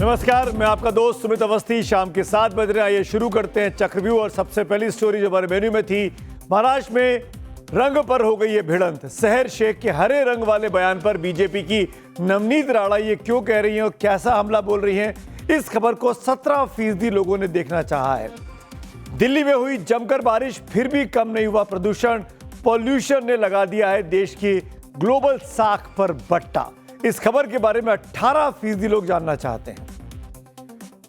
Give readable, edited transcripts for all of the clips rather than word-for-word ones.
नमस्कार, मैं आपका दोस्त सुमित अवस्थी। शाम के 7 बज रहे हैं। आइए शुरू करते हैं चक्रव्यूह। और सबसे पहली स्टोरी जो हमारे मेन्यू में थी, महाराष्ट्र में रंग पर हो गई है भिड़ंत। सहर शेख के हरे रंग वाले बयान पर बीजेपी की नवनीत राणा ये क्यों कह रही हैं और कैसा हमला बोल रही हैं, इस खबर को 17% लोगों ने देखना चाहा है। दिल्ली में हुई जमकर बारिश, फिर भी कम नहीं हुआ प्रदूषण। पॉल्यूशन ने लगा दिया है देश की ग्लोबल साख पर बट्टा। इस खबर के बारे में 18% लोग जानना चाहते हैं।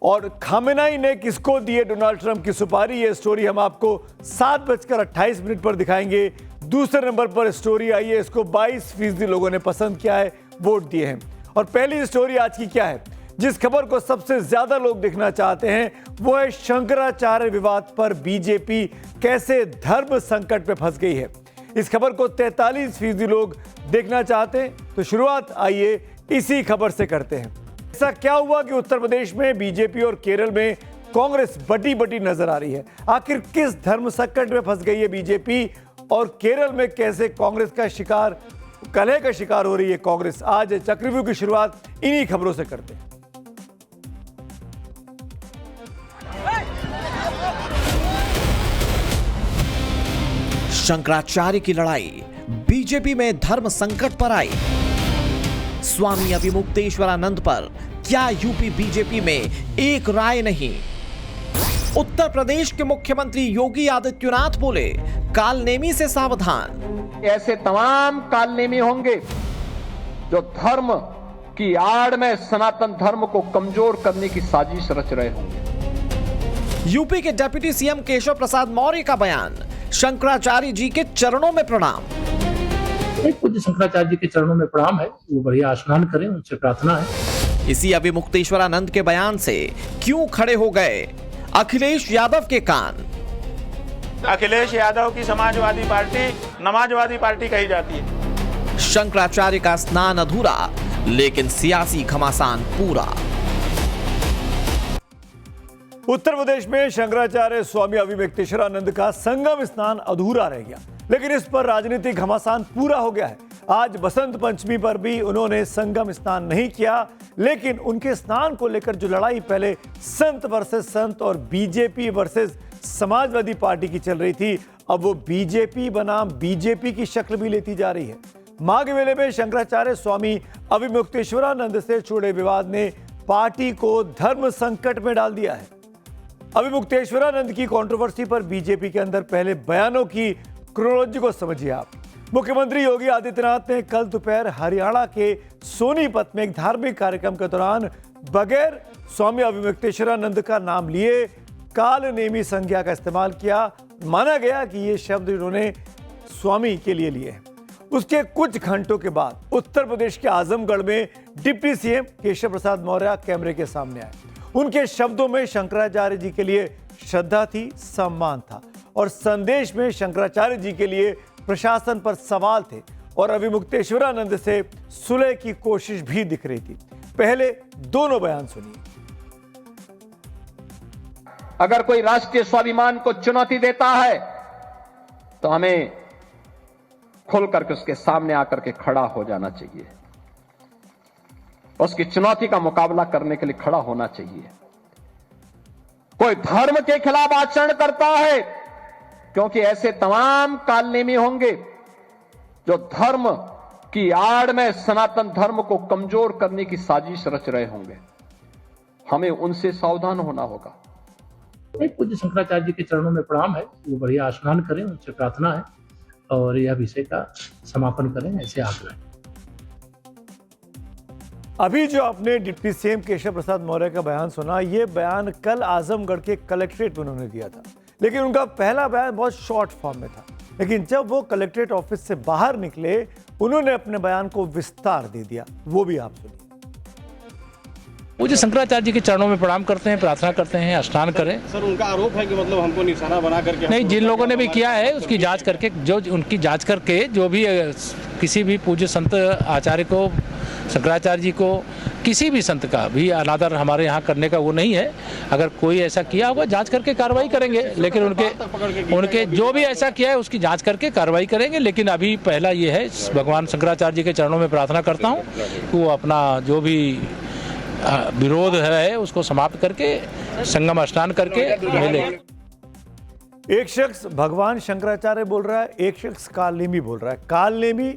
और खामेनाई ने किसको दिए डोनाल्ड ट्रंप की सुपारी, ये स्टोरी हम आपको 7:28 पर दिखाएंगे। दूसरे नंबर पर स्टोरी आई है, इसको 22% लोगों ने पसंद किया है, वोट दिए हैं। और पहली स्टोरी आज की क्या है, जिस खबर को सबसे ज्यादा लोग देखना चाहते हैं, वो है शंकराचार्य विवाद पर बीजेपी कैसे धर्म संकट में फंस गई है। इस खबर को 43% लोग देखना चाहते हैं। तो शुरुआत आइए इसी खबर से करते हैं। ऐसा क्या हुआ कि उत्तर प्रदेश में बीजेपी और केरल में कांग्रेस बटी बटी नजर आ रही है। आखिर किस धर्म संकट में फंस गई है बीजेपी, और केरल में कैसे कांग्रेस का शिकार, कलह का शिकार हो रही है कांग्रेस। आज चक्रव्यूह की शुरुआत इन्हीं खबरों से करते हैं। शंकराचार्य की लड़ाई बीजेपी में धर्म संकट पर आई। स्वामी अविमुक्तेश्वरानंद पर क्या यूपी बीजेपी में एक राय नहीं। उत्तर प्रदेश के मुख्यमंत्री योगी आदित्यनाथ बोले, कालनेमी से सावधान। ऐसे तमाम कालनेमी होंगे जो धर्म की आड़ में सनातन धर्म को कमजोर करने की साजिश रच रहे होंगे। यूपी के डिप्टी सीएम केशव प्रसाद मौर्य का बयान, शंकराचार्य जी के चरणों में प्रणाम। पूज्य शंकराचार्य जी के चरणों में प्रणाम है, वो बढ़िया स्नान करें, उनसे प्रार्थना है। इसी अविमुक्तेश्वरानंद के बयान से क्यों खड़े हो गए अखिलेश यादव के कान। अखिलेश यादव की समाजवादी पार्टी नमाजवादी पार्टी कही जाती है। शंकराचार्य का स्नान अधूरा लेकिन सियासी घमासान पूरा। उत्तर प्रदेश में शंकराचार्य स्वामी अविमुक्तेश्वरानंद का संगम स्नान अधूरा रह गया, लेकिन इस पर राजनीतिक घमासान पूरा हो गया है। आज बसंत पंचमी पर भी उन्होंने संगम स्नान नहीं किया, लेकिन उनके स्नान को लेकर जो लड़ाई पहले संत वर्सेस संत और बीजेपी वर्सेस समाजवादी पार्टी की चल रही थी, अब वो बीजेपी बनाम बीजेपी की शक्ल भी लेती जा रही है। माघ मेले में शंकराचार्य स्वामी अविमुक्तेश्वरानंद से जुड़े विवाद ने पार्टी को धर्म संकट में डाल दिया है। अविमुक्तेश्वरानंद की कंट्रोवर्सी पर बीजेपी के अंदर पहले बयानों की क्रोनोलॉजी को समझिए आप। मुख्यमंत्री योगी आदित्यनाथ ने कल दोपहर हरियाणा के सोनीपत में एक धार्मिक कार्यक्रम के दौरान बगैर स्वामी अविमुक्तेश्वरानंद का नाम लिए कालनेमी संज्ञा का इस्तेमाल किया। माना गया कि ये शब्द इन्होंने स्वामी के लिए लिए हैं। उसके कुछ घंटों के बाद उत्तर प्रदेश के आजमगढ़ में डिप्टी सीएम केशव प्रसाद मौर्य कैमरे के सामने आए। उनके शब्दों में शंकराचार्य जी के लिए श्रद्धा थी, सम्मान था, और संदेश में शंकराचार्य जी के लिए प्रशासन पर सवाल थे और अविमुक्तेश्वरानंद से सुलह की कोशिश भी दिख रही थी। पहले दोनों बयान सुनिए। अगर कोई राष्ट्रीय स्वाभिमान को चुनौती देता है तो हमें खुल करके उसके सामने आकर के खड़ा हो जाना चाहिए, उसकी चुनौती का मुकाबला करने के लिए खड़ा होना चाहिए। कोई धर्म के खिलाफ आचरण करता है, क्योंकि ऐसे तमाम कालनेमी होंगे जो धर्म की आड़ में सनातन धर्म को कमजोर करने की साजिश रच रहे होंगे। हमें उनसे सावधान होना होगा। पूज्य शंकराचार्य जी के चरणों में प्रणाम है, वो बढ़िया स्नान करें, उनसे प्रार्थना है, और यह विषय का समापन करें, ऐसे आग्रह। अभी जो आपने डिप्टी सीएम केशव प्रसाद मौर्य का बयान सुना, ये बयान कल आजमगढ़ के कलेक्ट्रेट में उन्होंने दिया था, लेकिन उनका पहला बयान बहुत शॉर्ट फॉर्म में था। लेकिन जब वो कलेक्ट्रेट ऑफिस से बाहर निकले, उन्होंने अपने बयान को विस्तार दे दिया। वो भी आप सुनिए। पूज्य शंकराचार्य जी के चरणों में प्रणाम करते हैं, प्रार्थना करते हैं, स्नान करें। सर, उनका आरोप है कि मतलब हमको निशाना बना करके नहीं, जिन लोगों ने भी किया है उसकी जांच करके, जो उनकी जांच करके, जो भी किसी भी पूज्य संत आचार्य को, शंकराचार्य जी को, किसी भी संत का भी अनादर हमारे यहाँ करने का वो नहीं है। अगर कोई ऐसा किया होगा जांच करके कार्रवाई करेंगे, लेकिन उनके जो भी ऐसा किया है उसकी जांच करके कार्रवाई करेंगे। लेकिन अभी पहला ये है, भगवान शंकराचार्य जी के चरणों में प्रार्थना करता हूँ कि वो अपना जो भी विरोध है उसको समाप्त करके संगम स्नान करके मेले। एक शख्स भगवान शंकराचार्य बोल रहा है, एक शख्स कालनेमी बोल रहा है। कालनेमी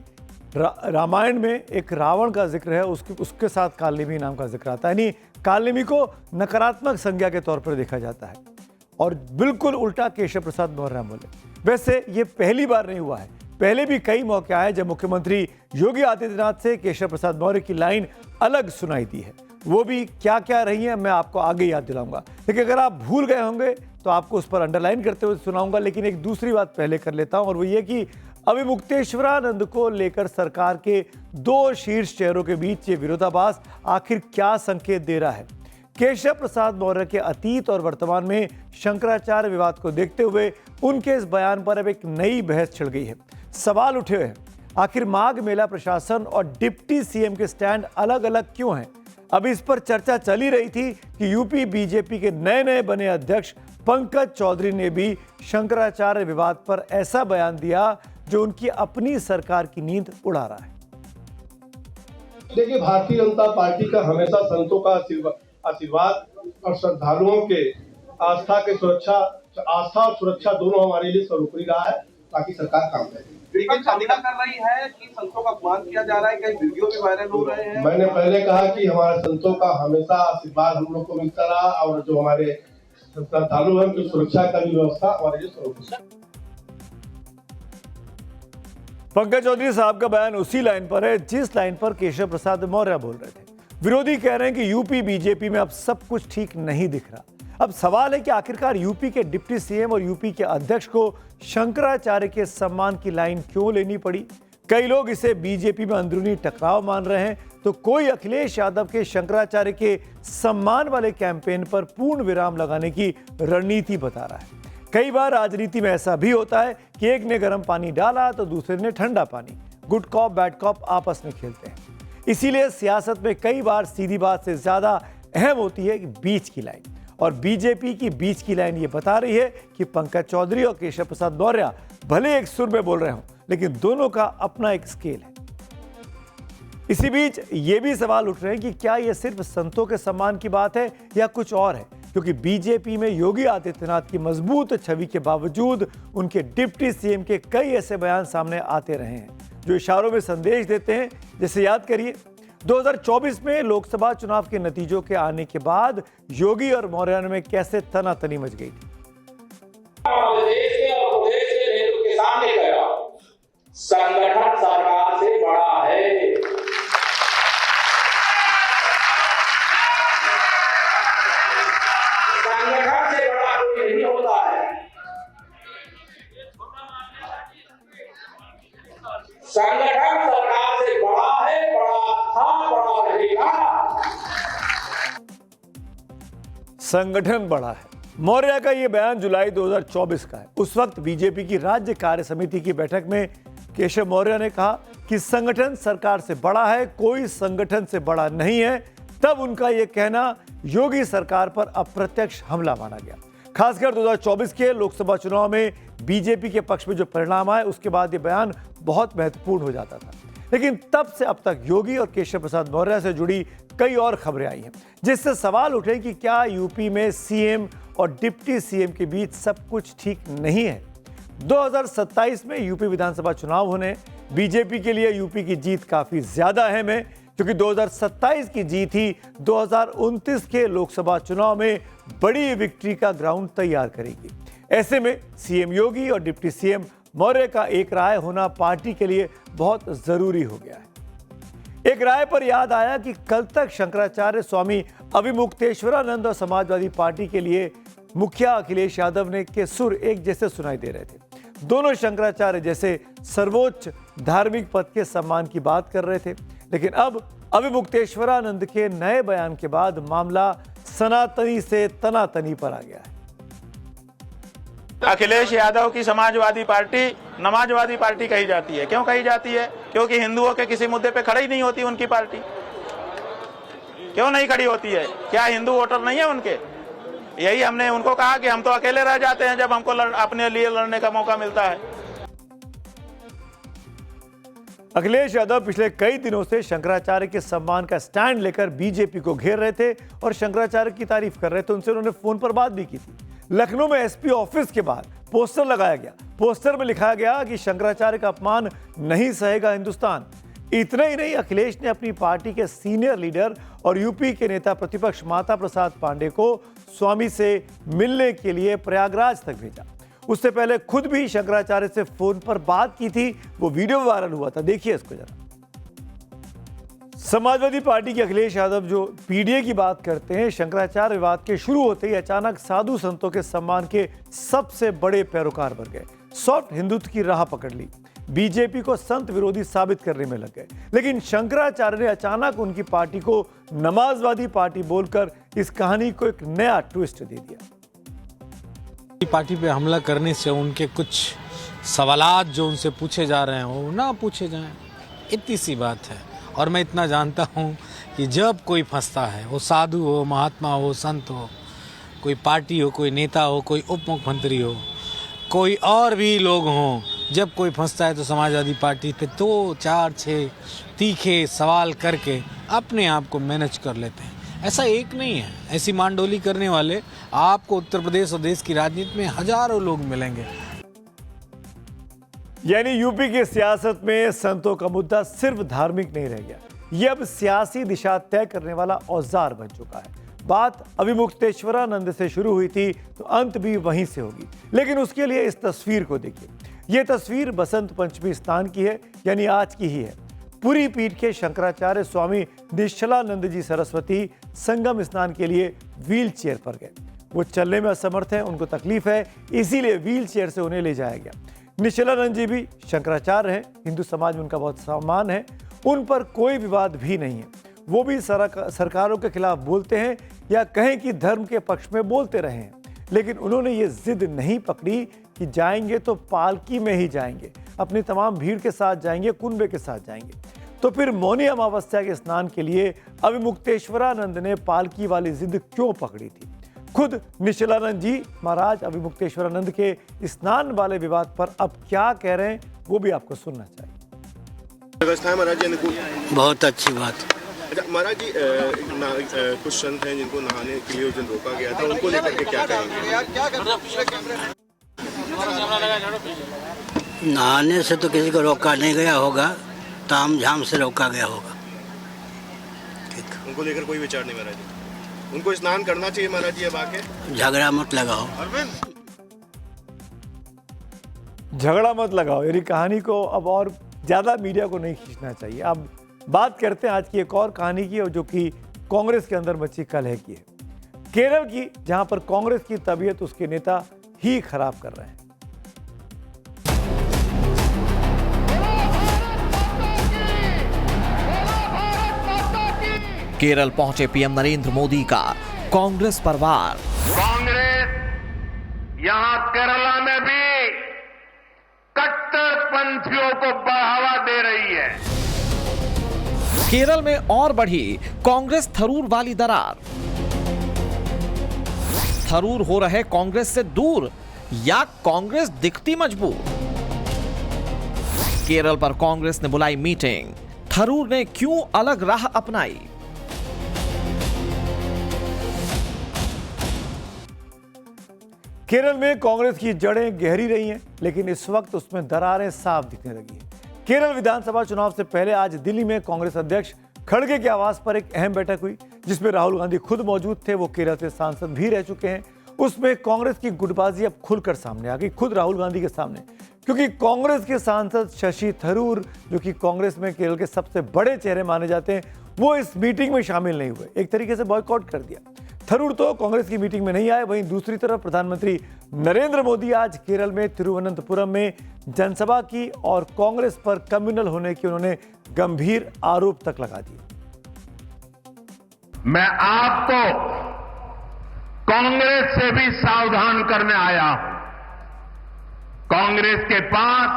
रामायण में एक रावण का जिक्र है, उसके साथ कालनेमी नाम का जिक्र आता है। यानी कालनेमी को नकारात्मक संज्ञा के तौर पर देखा जाता है और बिल्कुल उल्टा केशव प्रसाद मौर्य बोले। वैसे ये पहली बार नहीं हुआ है, पहले भी कई मौके आए जब मुख्यमंत्री योगी आदित्यनाथ से केशव प्रसाद मौर्य की लाइन अलग सुनाई दी है। वो भी क्या क्या रही है मैं आपको आगे याद दिलाऊंगा, लेकिन अगर आप भूल गए होंगे तो आपको उस पर अंडरलाइन करते हुए सुनाऊंगा। लेकिन एक दूसरी बात पहले कर लेता हूं और वो ये कि अभिमुक्तेश्वरानंद को लेकर सरकार के दो शीर्ष चेहरों के बीच ये विरोधाभास आखिर क्या संकेत दे रहा है। केशव प्रसाद मौर्य के अतीत और वर्तमान में शंकराचार्य विवाद को देखते हुए उनके इस बयान पर अब एक नई बहस छिड़ गई है। सवाल उठे हुए हैं, आखिर माघ मेला प्रशासन और डिप्टी सीएम के स्टैंड अलग अलग क्यों हैं। अब इस पर चर्चा चली रही थी कि यूपी बीजेपी के नए बने अध्यक्ष पंकज चौधरी ने भी शंकराचार्य विवाद पर ऐसा बयान दिया जो उनकी अपनी सरकार की नींद उड़ा रहा है। देखिए, भारतीय जनता पार्टी का हमेशा संतों का आशीर्वाद और श्रद्धालुओं के आस्था और सुरक्षा दोनों हमारे लिए सर्वोपरि रहा है, ताकि सरकार काम करे। निकल कर रही है कि संतों का अपमान किया जा रहा है, कई वीडियो भी वायरल हो रहे हैं। मैंने पहले कहा कि हमारे संतों का हमेशा आशीर्वाद हम लोग को मिलता रहा और जो हमारे श्रद्धालु हैं उनकी सुरक्षा का भी व्यवस्था हमारे लिए सर्वोपरि। पंकज चौधरी साहब का बयान उसी लाइन पर है जिस लाइन पर केशव प्रसाद मौर्य बोल रहे थे। विरोधी कह रहे हैं कि यूपी बीजेपी में अब सब कुछ ठीक नहीं दिख रहा। अब सवाल है कि आखिरकार यूपी के डिप्टी सीएम और यूपी के अध्यक्ष को शंकराचार्य के सम्मान की लाइन क्यों लेनी पड़ी। कई लोग इसे बीजेपी में अंदरूनी टकराव मान रहे हैं, तो कोई अखिलेश यादव के शंकराचार्य के सम्मान वाले कैंपेन पर पूर्ण विराम लगाने की रणनीति बता रहा है। कई बार राजनीति में ऐसा भी होता है कि एक ने गर्म पानी डाला तो दूसरे ने ठंडा पानी, गुड कॉप बैड कॉप आपस में खेलते हैं। इसीलिए सियासत में कई बार सीधी बात से ज्यादा अहम होती है कि बीच की लाइन, और बीजेपी की बीच की लाइन ये बता रही है कि पंकज चौधरी और केशव प्रसाद मौर्य भले एक सुर में बोल रहे हों, लेकिन दोनों का अपना एक स्केल है। इसी बीच ये भी सवाल उठ रहे हैं कि क्या यह सिर्फ संतों के सम्मान की बात है या कुछ और है, क्योंकि बीजेपी में योगी आदित्यनाथ की मजबूत छवि के बावजूद उनके डिप्टी सीएम के कई ऐसे बयान सामने आते रहे हैं जो इशारों में संदेश देते हैं। जैसे याद करिए 2024 में लोकसभा चुनाव के नतीजों के आने के बाद योगी और मौर्य में कैसे तनातनी मच गई थी। संगठन सरकार से बड़ा है। संगठन से बड़ा कोई नहीं होता है। संगठन सरकार से बड़ा है, बड़ा था, बड़ा रहेगा। संगठन बड़ा है। मौर्य का यह बयान जुलाई 2024 का है। उस वक्त बीजेपी की राज्य कार्य समिति की बैठक में केशव मौर्य ने कहा कि संगठन सरकार से बड़ा है, कोई संगठन से बड़ा नहीं है। तब उनका यह कहना योगी सरकार पर अप्रत्यक्ष हमला माना गया। खासकर 2024 के लोकसभा चुनाव में बीजेपी के पक्ष में जो परिणाम आए उसके बाद यह बयान बहुत महत्वपूर्ण हो जाता था। लेकिन तब से अब तक योगी और केशव प्रसाद मौर्य से जुड़ी कई और खबरें आई हैं, जिससे सवाल उठे कि क्या यूपी में सीएम और डिप्टी सीएम के बीच सब कुछ ठीक नहीं है। 2027 में यूपी विधानसभा चुनाव होने, बीजेपी के लिए यूपी की जीत काफी ज्यादा अहम है, क्योंकि 2027 की जीत ही 2029 के लोकसभा चुनाव में बड़ी विक्ट्री का ग्राउंड तैयार करेगी। ऐसे में सीएम योगी और डिप्टी सीएम मौर्य का एक राय होना पार्टी के लिए बहुत जरूरी हो गया है। एक राय पर याद आया कि कल तक शंकराचार्य स्वामी अभिमुक्तेश्वरानंद और समाजवादी पार्टी के लिए मुखिया अखिलेश यादव ने के सुर एक जैसे सुनाई दे रहे थे। दोनों शंकराचार्य जैसे सर्वोच्च धार्मिक पद के सम्मान की बात कर रहे थे। लेकिन अब अभिमुक्तेश्वरानंद के नए बयान के बाद मामला सनातनी से तनातनी पर आ गया है। अखिलेश यादव की समाजवादी पार्टी नमाजवादी पार्टी कही जाती है। क्यों कही जाती है? क्योंकि हिंदुओं के किसी मुद्दे पे खड़ी नहीं होती उनकी पार्टी। क्यों नहीं खड़ी होती है? क्या हिंदू वोटर नहीं है उनके? यही हमने उनको कहा कि हम तो अकेले रह जाते हैं जब हमको अपने लिए लड़ने का मौका मिलता है। अखिलेश यादव पिछले कई दिनों से शंकराचार्य के सम्मान का स्टैंड लेकर बीजेपी को घेर रहे थे और शंकराचार्य की तारीफ कर रहे थे। उनसे उन्होंने फोन पर बात भी की थी। लखनऊ में एसपी ऑफिस के बाहर पोस्टर लगाया गया। पोस्टर में लिखा गया कि शंकराचार्य का अपमान नहीं सहेगा हिंदुस्तान। इतना ही नहीं, अखिलेश ने अपनी पार्टी के सीनियर लीडर और यूपी के नेता प्रतिपक्ष माता प्रसाद पांडे को स्वामी से मिलने के लिए प्रयागराज तक भेजा। उससे पहले खुद भी शंकराचार्य से फोन पर बात की थी। वो वीडियो वायरल हुआ था, देखिए इसको जरा। समाजवादी पार्टी के अखिलेश यादव जो पीडीए की बात करते हैं, शंकराचार्य विवाद के शुरू होते ही अचानक साधु संतों के सम्मान के सबसे बड़े पैरोकार बन गए। सॉफ्ट हिंदुत्व की राह पकड़ ली, बीजेपी को संत विरोधी साबित करने में लग गए। लेकिन शंकराचार्य ने अचानक उनकी पार्टी को नमाजवादी पार्टी बोलकर इस कहानी को एक नया ट्विस्ट दे दिया। पार्टी पे हमला करने से उनके कुछ सवालात जो उनसे पूछे जा रहे हैं वो ना पूछे जाएं, इतनी सी बात है। और मैं इतना जानता हूँ कि जब कोई फंसता है, वो साधु हो, महात्मा हो, संत हो, कोई पार्टी हो, कोई नेता हो, कोई उप मुख्यमंत्री हो, कोई और भी लोग हों, जब कोई फंसता है तो समाजवादी पार्टी पे 2, 4, 6 तीखे सवाल करके अपने आप को मैनेज कर लेते हैं। ऐसा एक नहीं है, ऐसी मांडोली करने वाले आपको उत्तर प्रदेश और देश की राजनीति में हजारों लोग मिलेंगे। यानी यूपी की सियासत में संतों का मुद्दा सिर्फ धार्मिक नहीं रह गया, ये अब सियासी दिशा तय करने वाला औजार बन चुका है। बात अभिमुक्तेश्वरानंद से शुरू हुई थी तो अंत भी वहीं से होगी। लेकिन उसके लिए इस तस्वीर को देखिए। यह तस्वीर बसंत पंचमी स्नान की है, यानी आज की ही है। पूरी पीठ के शंकराचार्य स्वामी निश्चलानंद जी सरस्वती संगम स्नान के लिए व्हील चेयर पर गए। वो चलने में असमर्थ हैं, उनको तकलीफ है, इसीलिए व्हील चेयर से उन्हें ले जाया गया। निश्चलानंद जी भी शंकराचार्य हैं, हिंदू समाज में उनका बहुत सम्मान है, उन पर कोई विवाद भी नहीं है। वो भी सरकारों के खिलाफ बोलते हैं या कहें कि धर्म के पक्ष में बोलते रहे हैं। लेकिन उन्होंने ये जिद नहीं पकड़ी कि जाएंगे तो पालकी में ही जाएंगे, अपनी तमाम भीड़ के साथ जाएंगे, कुंबे के साथ जाएंगे। तो फिर मौनी अमावस्या के स्नान के लिए अभिमुक्तेश्वरानंद ने पालकी वाली जिद क्यों पकड़ी थी? खुद निश्चलानंद जी महाराज अभिमुक्तेश्वरानंद के स्नान वाले विवाद पर अब क्या कह रहे हैं, वो भी आपको सुनना चाहिए। व्यवस्था है महाराज जी, बहुत अच्छी बात। अच्छा महाराज जी, कुछ संत हैं जिनको नहाने के लिए उस दिन रोका गया था, उनको लेकर के क्या कहेंगे? नहाने से तो किसी को रोका नहीं गया होगा, ताम झाम से रोका गया होगा। उनको लेकर कोई विचार नहीं महाराज जी, उनको स्नान करना चाहिए महाराज जी। अब आके झगड़ा मत लगाओ, झगड़ा मत लगाओ, यानी कहानी को अब और ज्यादा मीडिया को नहीं खींचना चाहिए। अब बात करते हैं आज की एक और कहानी की, और जो कि कांग्रेस के अंदर मची कलह की है। केरल की, जहां पर कांग्रेस की तबीयत उसके नेता ही खराब कर रहे हैं। केरल पहुंचे पीएम नरेंद्र मोदी का कांग्रेस परिवार। कांग्रेस यहां केरला में भी कट्टरपंथियों को बढ़ावा दे रही है। केरल में और बढ़ी कांग्रेस थरूर वाली दरार। थरूर हो रहे कांग्रेस से दूर या कांग्रेस दिखती मजबूर? केरल पर कांग्रेस ने बुलाई मीटिंग, थरूर ने क्यों अलग राह अपनाई? केरल में कांग्रेस की जड़ें गहरी रही हैं, लेकिन इस वक्त उसमें दरारें साफ दिखने लगी हैं। केरल विधानसभा चुनाव से पहले आज दिल्ली में कांग्रेस अध्यक्ष खड़गे के आवास पर एक अहम बैठक हुई, जिसमें राहुल गांधी खुद मौजूद थे। वो केरल से सांसद भी रह चुके हैं। उसमें कांग्रेस की गुटबाजी अब खुलकर सामने आ गई, खुद राहुल गांधी के सामने, क्योंकि कांग्रेस के सांसद शशि थरूर, जो कि कांग्रेस में केरल के सबसे बड़े चेहरे माने जाते हैं, वो इस मीटिंग में शामिल नहीं हुए। एक तरीके से बॉयकॉट कर दिया। थरूर तो कांग्रेस की मीटिंग में नहीं आए। वहीं दूसरी तरफ प्रधानमंत्री नरेंद्र मोदी आज केरल में तिरुवनंतपुरम में जनसभा की और कांग्रेस पर कम्युनल होने के उन्होंने गंभीर आरोप तक लगा दिए। मैं आपको कांग्रेस से भी सावधान करने आया हूं। कांग्रेस के पास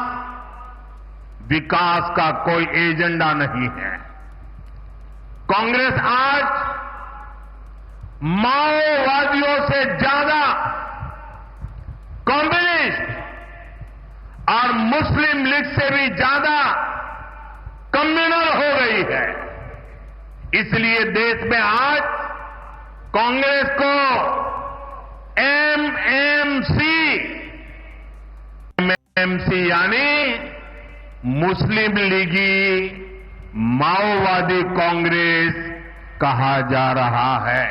विकास का कोई एजेंडा नहीं है। कांग्रेस आज माओवादियों से ज्यादा कम्युनिस्ट और मुस्लिम लीग से भी ज्यादा कम्युनल हो गई है। इसलिए देश में आज कांग्रेस को एमएमसी यानी मुस्लिम लीगी माओवादी कांग्रेस कहा जा रहा है।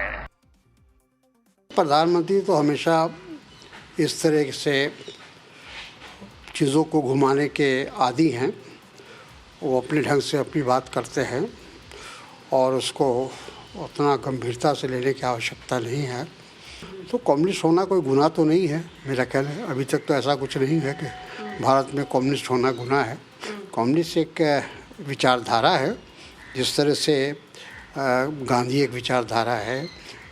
प्रधानमंत्री तो हमेशा इस तरह से चीज़ों को घुमाने के आदी हैं। वो अपने ढंग से अपनी बात करते हैं और उसको उतना गंभीरता से लेने की आवश्यकता नहीं है। तो कम्युनिस्ट होना कोई गुनाह तो नहीं है, मेरा ख्याल है। अभी तक तो ऐसा कुछ नहीं है कि भारत में कम्युनिस्ट होना गुनाह है। कम्युनिस्ट एक विचारधारा है, जिस तरह से गांधी एक विचारधारा है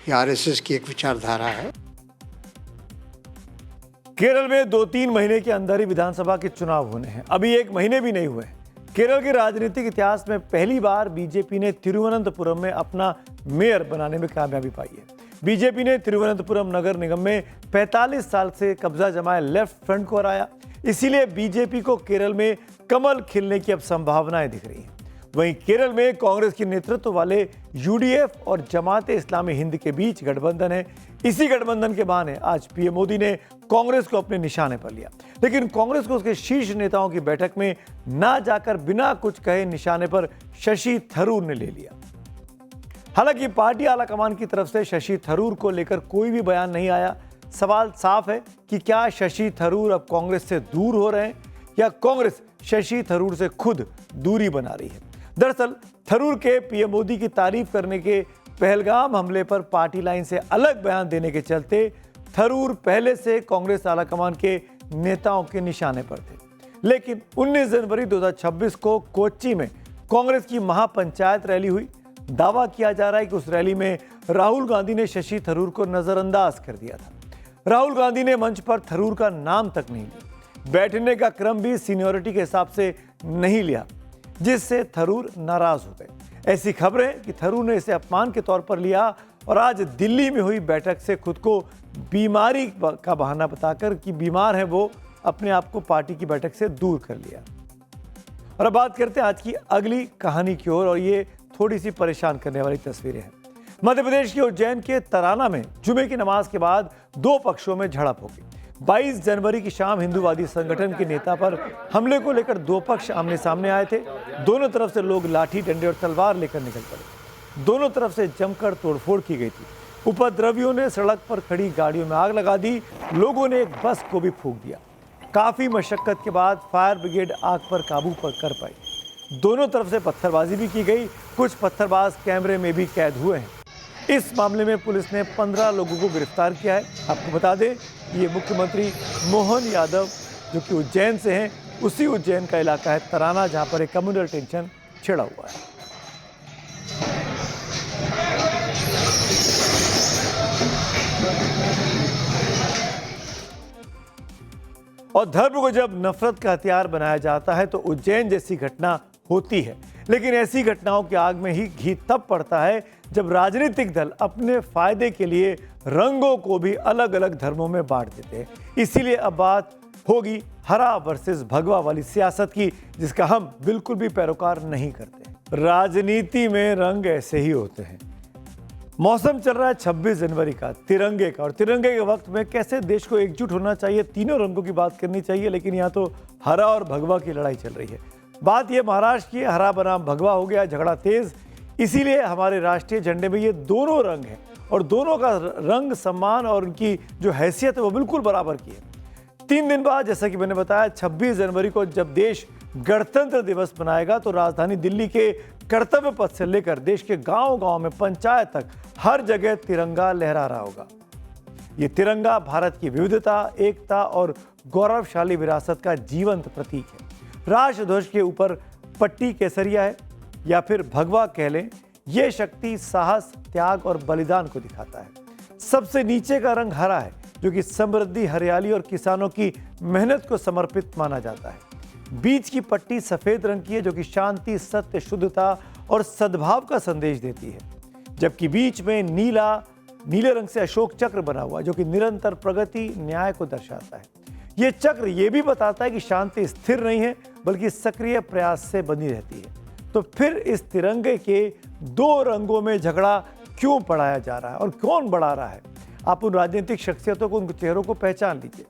या आरएसएस की एक विचारधारा है। केरल में 2-3 महीने के अंदर ही विधानसभा के चुनाव होने हैं। अभी 1 महीने भी नहीं हुए। केरल के राजनीतिक इतिहास में पहली बार बीजेपी ने तिरुवनंतपुरम में अपना मेयर बनाने में कामयाबी पाई है। बीजेपी ने तिरुवनंतपुरम नगर निगम में 45 साल से कब्जा जमाए लेफ्ट फ्रंट को हराया। इसीलिए बीजेपी को केरल में कमल खिलने की अब संभावनाएं दिख रही हैं। वहीं केरल में कांग्रेस के नेतृत्व वाले यूडीएफ और जमाते इस्लामी हिंद के बीच गठबंधन है। इसी गठबंधन के बहाने आज पीएम मोदी ने कांग्रेस को अपने निशाने पर लिया, लेकिन कांग्रेस को उसके शीर्ष नेताओं की बैठक में ना जाकर बिना कुछ कहे निशाने पर शशि थरूर ने ले लिया। हालांकि पार्टी आलाकमान की तरफ से शशि थरूर को लेकर कोई भी बयान नहीं आया। सवाल साफ है कि क्या शशि थरूर अब कांग्रेस से दूर हो रहे हैं या कांग्रेस शशि थरूर से खुद दूरी बना रही है। दरअसल थरूर के पीएम मोदी की तारीफ करने के पहलगाम हमले पर पार्टी लाइन से अलग बयान देने के चलते थरूर पहले से कांग्रेस आलाकमान के नेताओं के निशाने पर थे। लेकिन 19 जनवरी 2026 को कोच्चि में कांग्रेस की महापंचायत रैली हुई। दावा किया जा रहा है कि उस रैली में राहुल गांधी ने शशि थरूर को नजरअंदाज कर दिया था। राहुल गांधी ने मंच पर थरूर का नाम तक नहीं लिया। बैठने का क्रम भी सीनियरिटी के हिसाब से नहीं लिया, जिससे थरूर नाराज हो गए। ऐसी खबरें कि थरूर ने इसे अपमान के तौर पर लिया और आज दिल्ली में हुई बैठक से खुद को बीमारी का बहाना बताकर कि बीमार है वो अपने आप को पार्टी की बैठक से दूर कर लिया। और अब बात करते हैं आज की अगली कहानी की ओर, और ये थोड़ी सी परेशान करने वाली तस्वीरें हैं। मध्य प्रदेश के उज्जैन के तराना में जुमे की नमाज के बाद 2 पक्षों में झड़प हो गई। 22 जनवरी की शाम हिंदूवादी संगठन के नेता पर हमले को लेकर 2 पक्ष आमने सामने आए थे। दोनों तरफ से लोग लाठी, डंडे और तलवार लेकर निकल पड़े। दोनों तरफ से जमकर तोड़फोड़ की गई थी। उपद्रवियों ने सड़क पर खड़ी गाड़ियों में आग लगा दी। लोगों ने एक बस को भी फूंक दिया। काफी मशक्कत के बाद फायर ब्रिगेड आग पर काबू कर पाई। दोनों तरफ से पत्थरबाजी भी की गई। कुछ पत्थरबाज कैमरे में भी कैद हुए हैं। इस मामले में पुलिस ने 15 लोगों को गिरफ्तार किया है। आपको बता दें, ये मुख्यमंत्री मोहन यादव जो कि उज्जैन से हैं, उसी उज्जैन का इलाका है तराना, जहां पर एक कम्युनल टेंशन छिड़ा हुआ है। और धर्म को जब नफरत का हथियार बनाया जाता है तो उज्जैन जैसी घटना होती है। लेकिन ऐसी घटनाओं की आग में ही घी तब पड़ता है जब राजनीतिक दल अपने फायदे के लिए रंगों को भी अलग अलग धर्मों में बांट देते हैं। इसीलिए अब बात होगी हरा वर्सेस भगवा वाली सियासत की, जिसका हम बिल्कुल भी पैरोकार नहीं करते। राजनीति में रंग ऐसे ही होते हैं। मौसम चल रहा है 26 जनवरी का, तिरंगे का, और तिरंगे के वक्त में कैसे देश को एकजुट होना चाहिए, तीनों रंगों की बात करनी चाहिए। लेकिन यहाँ तो हरा और भगवा की लड़ाई चल रही है। बात ये महाराष्ट्र की, हरा बनाम भगवा हो गया झगड़ा तेज। इसीलिए हमारे राष्ट्रीय झंडे में ये दोनों रंग हैं और दोनों का रंग, सम्मान और उनकी जो हैसियत है वो बिल्कुल बराबर की है। 3 दिन बाद, जैसा कि मैंने बताया, 26 जनवरी को जब देश गणतंत्र दिवस मनाएगा तो राजधानी दिल्ली के कर्तव्य पथ से लेकर देश के गांव-गांव में पंचायत तक हर जगह तिरंगा लहरा रहा होगा। ये तिरंगा भारत की विविधता, एकता और गौरवशाली विरासत का जीवंत प्रतीक है। राष्ट्रध्वज के ऊपर पट्टी केसरिया है या फिर भगवा कह लें, यह शक्ति, साहस, त्याग और बलिदान को दिखाता है। सबसे नीचे का रंग हरा है, जो कि समृद्धि, हरियाली और किसानों की मेहनत को समर्पित माना जाता है। बीच की पट्टी सफेद रंग की है, जो कि शांति, सत्य, शुद्धता और सद्भाव का संदेश देती है। जबकि बीच में नीले रंग से अशोक चक्र बना हुआ, जो कि निरंतर प्रगति, न्याय को दर्शाता है। यह चक्र यह भी बताता है कि शांति स्थिर नहीं है, बल्कि सक्रिय प्रयास से बनी रहती है। तो फिर इस तिरंगे के दो रंगों में झगड़ा क्यों बढ़ाया जा रहा है और कौन बढ़ा रहा है? आप उन राजनीतिक शख्सियतों को, उनके चेहरों को पहचान लीजिए।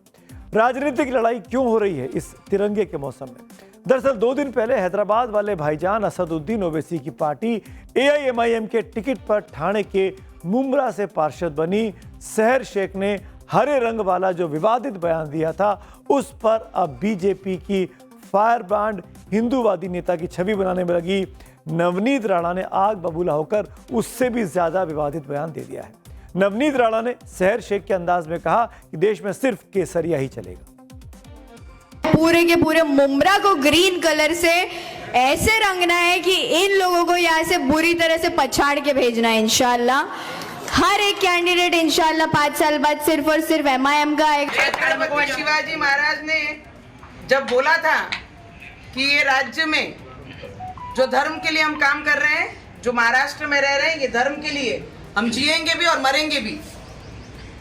राजनीतिक लड़ाई क्यों हो रही है इस तिरंगे के मौसम में? दरअसल 2 दिन पहले हैदराबाद वाले भाईजान असदुद्दीन ओवैसी की पार्टी AIMIM के टिकट पर ठाणे के मुमरा से पार्षद बनी सहर शेख ने हरे रंग वाला जो विवादित बयान दिया था, उस पर अब बीजेपी की फायर ब्रांड हिंदूवादी नेता की छवि बनाने में लगी नवनीत राणा ने आग बबूला होकर उससे भी ज्यादा विवादित बयान दे दिया है। नवनीत राणा ने सहर शेख के अंदाज में कहा कि देश में सिर्फ केसरिया ही चलेगा। पूरे के पूरे मुमरा को ग्रीन कलर से ऐसे रंगना है कि इन लोगों को यहाँ से बुरी तरह से पछाड़ के भेजना है इंशाल्लाह। हर एक कैंडिडेट इंशाल्लाह 5 साल बाद सिर्फ और सिर्फ MIM का आएगा। छत्रपति शिवाजी महाराज ने जब बोला था कि ये राज्य में जो धर्म के लिए हम काम कर रहे हैं, जो महाराष्ट्र में रह रहे हैं, ये धर्म के लिए हम जिएंगे भी और मरेंगे भी।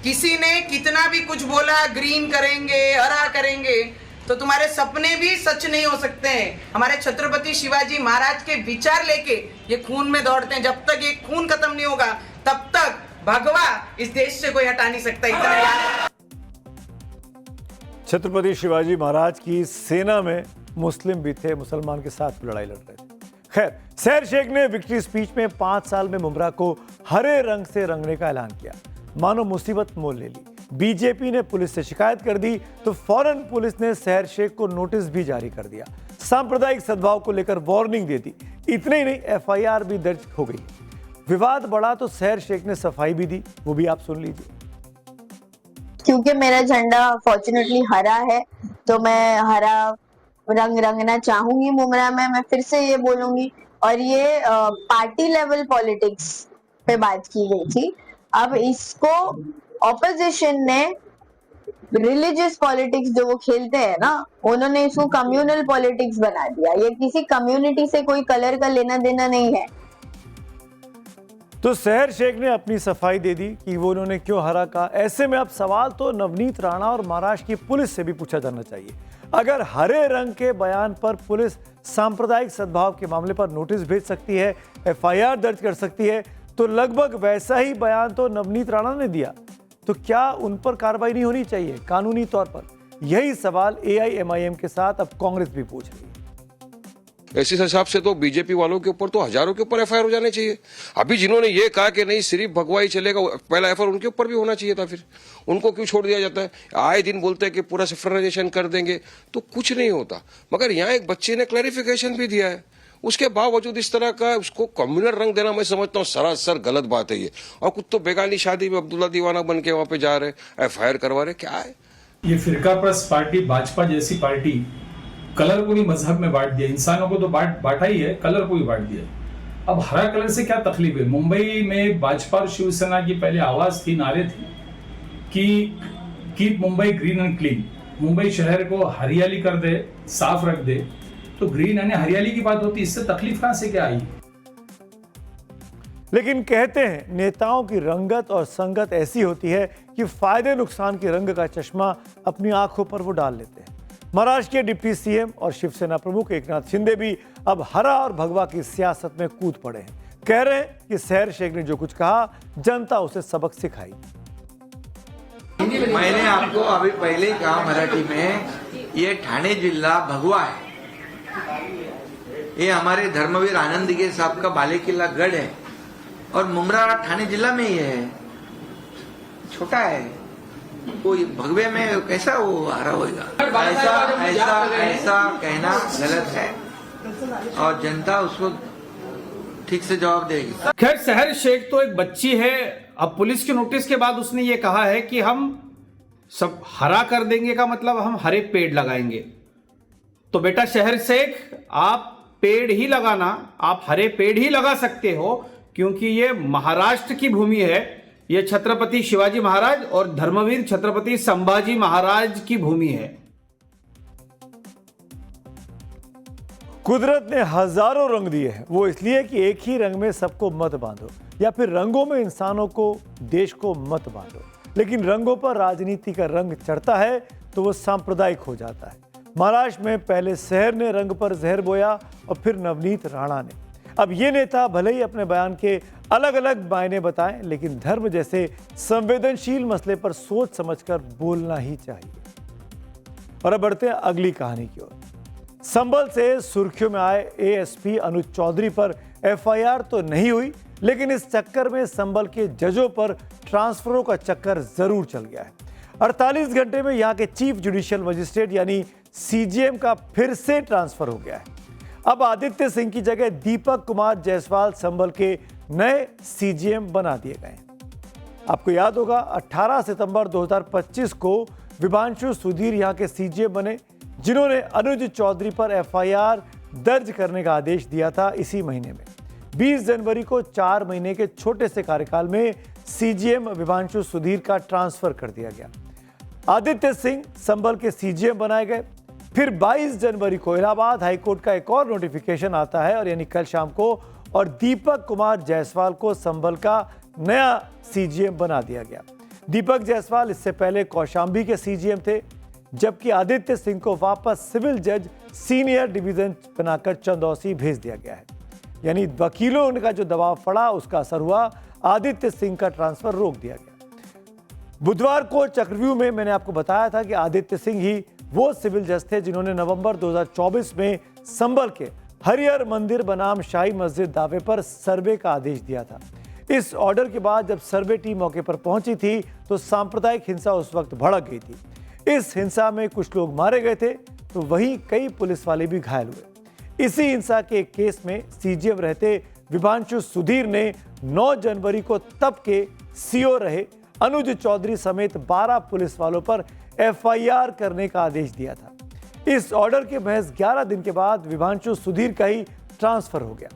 किसी ने कितना भी कुछ बोला, ग्रीन करेंगे, हरा करेंगे, तो तुम्हारे सपने भी सच नहीं हो सकते हैं। हमारे छत्रपति शिवाजी महाराज के विचार लेके ये खून में दौड़ते हैं। जब तक ये खून खत्म नहीं होगा तब तक भगवा इस देश से कोई हटा नहीं सकता। इतना याद। छत्रपति शिवाजी महाराज की सेना में मुस्लिम भी थे, मुसलमान के साथ लड़ाई लड़ रहे थे। खैर, सहर शेख ने विक्ट्री स्पीच में 5 साल में मुमरा को हरे रंग से रंगने का ऐलान किया। मानो मुसीबत मोल ले ली। बीजेपी ने पुलिस से शिकायत कर दी तो फौरन पुलिस ने सहर शेख को नोटिस भी जारी कर दिया। सांप्रदायिक सद्भाव को लेकर वार्निंग दे दी। इतने ही नहीं, FIR भी दर्ज हो गई। विवाद बढ़ा तो सहर शेख ने सफाई भी दी, वो भी आप सुन लीजिए। क्योंकि मेरा झंडा फॉर्चुनेटली हरा है तो मैं हरा रंग रंगना चाहूंगी मुमरा में। मैं फिर से ये बोलूंगी, और ये पार्टी लेवल पॉलिटिक्स पे बात की गई थी। अब इसको ऑपोजिशन ने रिलीजियस पॉलिटिक्स जो वो खेलते हैं ना, उन्होंने इसको कम्युनल पॉलिटिक्स बना दिया। ये किसी कम्युनिटी से कोई कलर का लेना देना नहीं है। तो सहर शेख ने अपनी सफाई दे दी कि वो उन्होंने क्यों हरा कहा। ऐसे में अब सवाल तो नवनीत राणा और महाराष्ट्र की पुलिस से भी पूछा जाना चाहिए। अगर हरे रंग के बयान पर पुलिस सांप्रदायिक सद्भाव के मामले पर नोटिस भेज सकती है, FIR दर्ज कर सकती है, तो लगभग वैसा ही बयान तो नवनीत राणा ने दिया। तो क्या उन पर कार्रवाई नहीं होनी चाहिए कानूनी तौर पर? यही सवाल AIMIM के साथ अब कांग्रेस भी पूछ रही है। ऐसे हिसाब से तो बीजेपी वालों के ऊपर तो हजारों के ऊपर FIR हो जाने चाहिए। अभी जिन्होंने ये कहा कि नहीं सिर्फ भगवा ही चलेगा, पहला FIR उनके ऊपर भी होना चाहिए था। फिर उनको क्यों छोड़ दिया जाता है? आए दिन बोलते हैं कि पूरा सिफ्राइजेशन कर देंगे, तो कुछ नहीं होता। मगर यहाँ एक बच्चे ने क्लैरिफिकेशन भी दिया है, उसके बावजूद इस तरह का उसको कम्युनल रंग देना मैं समझता हूँ सरासर गलत बात है ये। और कुछ तो बेगानी शादी में अब्दुल्ला दीवाना बन के वहां पे जा रहे, FIR करवा रहे, क्या है ये? फिरका प्रस्त पार्टी भाजपा जैसी पार्टी कलर को भी मजहब में बांट दिया, इंसानों को तो बांटा ही है, कलर को भी बांट दिया। अब हरा कलर से क्या तकलीफ है? मुंबई में भाजपा और शिवसेना की पहले आवाज थी, नारे थे कि keep Mumbai green and clean, Mumbai शहर को हरियाली कर दे, साफ रख दे। तो ग्रीन यानी हरियाली की बात होती, इससे तकलीफ कहां से क्या आई? लेकिन कहते हैं नेताओं की रंगत और संगत ऐसी होती है कि फायदे नुकसान के रंग का चश्मा अपनी आंखों पर वो डाल लेते हैं। महाराष्ट्र के डिप्टी CM और शिवसेना प्रमुख एकनाथ शिंदे भी अब हरा और भगवा की सियासत में कूद पड़े हैं। कह रहे हैं कि सहर शेख ने जो कुछ कहा, जनता उसे सबक सिखाई। मैंने आपको अभी पहले ही कहा मराठी में, ये ठाणे जिला भगवा है। ये हमारे धर्मवीर आनंदगे साहब का बालेकिल्ला गढ़ है और मुमरा ठाणे जिला में ही है, छोटा है। कोई भगवे में कैसा वो हरा होगा? ऐसा कहना गलत है और जनता उसको ठीक से जवाब देगी। खैर, सहर शेख तो एक बच्ची है। अब पुलिस के नोटिस के बाद उसने ये कहा है कि हम सब हरा कर देंगे, का मतलब हम हरे पेड़ लगाएंगे। तो बेटा सहर शेख, आप पेड़ ही लगाना, आप हरे पेड़ ही लगा सकते हो, क्योंकि ये महाराष्ट्र की भूमि है। ये छत्रपति शिवाजी महाराज और धर्मवीर छत्रपति संभाजी महाराज की भूमि है। कुदरत ने हजारों रंग दिए हैं, वो इसलिए कि एक ही रंग में सबको मत बांधो, या फिर रंगों में इंसानों को, देश को मत बांधो। लेकिन रंगों पर राजनीति का रंग चढ़ता है तो वो सांप्रदायिक हो जाता है। महाराष्ट्र में पहले सहर ने रंग पर जहर बोया और फिर नवनीत राणा ने। अब ये नेता भले ही अपने बयान के अलग अलग मायने बताएं, लेकिन धर्म जैसे संवेदनशील मसले पर सोच समझकर बोलना ही चाहिए। और अब बढ़ते हैं अगली कहानी की ओर। संभल से सुर्खियों में आए एएसपी अनुज चौधरी पर एफआईआर तो नहीं हुई, लेकिन इस चक्कर में संभल के जजों पर ट्रांसफरों का चक्कर जरूर चल गया है। 48 घंटे में यहां के चीफ जुडिशियल मजिस्ट्रेट यानी सीजेएम का फिर से ट्रांसफर हो गया है। अब आदित्य सिंह की जगह दीपक कुमार जायसवाल संभल के नए सीजेएम बना दिए गए। आपको याद होगा 18 सितंबर 2025 को विभांशु सुधीर यहां के सीजेएम बने, जिन्होंने अनुज चौधरी पर एफआईआर दर्ज करने का आदेश दिया था। इसी महीने में 20 जनवरी को 4 महीने के छोटे से कार्यकाल में सीजेएम विभांशु सुधीर का ट्रांसफर कर दिया गया। आदित्य सिंह संभल के सीजेएम बनाए गए। फिर 22 जनवरी को इलाहाबाद हाईकोर्ट का एक और नोटिफिकेशन आता है, और यानी कल शाम को, और दीपक कुमार जायसवाल को संभल का नया सीजेएम बना दिया गया। दीपक जायसवाल इससे पहले कौशांबी के सीजेएम थे, जबकि आदित्य सिंह को वापस सिविल जज सीनियर डिवीजन बनाकर चंदौसी भेज दिया गया है। यानी वकीलों का जो दबाव पड़ा उसका असर हुआ, आदित्य सिंह का ट्रांसफर रोक दिया गया। बुधवार को चक्रव्यूह में मैंने आपको बताया था कि आदित्य सिंह ही वो सिविल जज थे जिन्होंने नवंबर 2024 में संभल के हरिहर मंदिर बनाम शाही मस्जिद दावे पर सर्वे का आदेश दिया था। इस ऑर्डर के बाद जब सर्वे टीम मौके पर पहुंची थी तो सांप्रदायिक हिंसा उस वक्त भड़क गई थी। इस हिंसा में कुछ लोग मारे गए थे, तो वहीं कई पुलिस वाले भी घायल हुए। इसी हिंसा के एक केस में सीजेएम रहते विभांशु सुधीर ने 9 जनवरी को तब के सीओ रहे अनुज चौधरी समेत 12 पुलिस वालों पर एफआईआर करने का आदेश दिया था। इस ऑर्डर के महज 11 दिन के बाद विभांशु सुधीर का ही ट्रांसफर हो गया।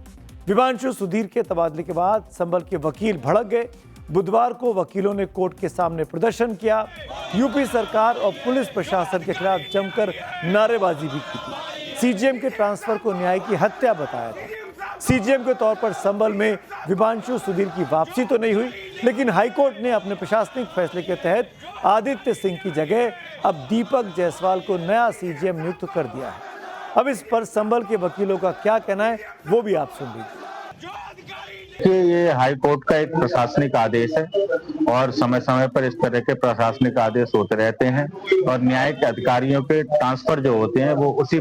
विभांशु सुधीर के तबादले के बाद संभल के वकील भड़क गए। बुधवार को वकीलों ने कोर्ट के सामने प्रदर्शन किया, यूपी सरकार और पुलिस प्रशासन के खिलाफ जमकर नारेबाजी भी की थी। सीजेएम के ट्रांसफर को न्याय की हत्या बताया था। सीजेएम के तौर पर संभल में विभांशु सुधीर की वापसी तो नहीं हुई, लेकिन हाईकोर्ट ने अपने प्रशासनिक फैसले के तहत आदित्य सिंह की जगह अब दीपक जायसवाल को नया सीजेएम नियुक्त कर दिया है। अब इस पर संभल के वकीलों का क्या कहना है वो भी आप सुन लीजिए। ये हाई कोर्ट का एक प्रशासनिक आदेश है और समय समय पर इस तरह के प्रशासनिक आदेश होते रहते हैं, और न्यायिक अधिकारियों के ट्रांसफर जो होते हैं वो उसी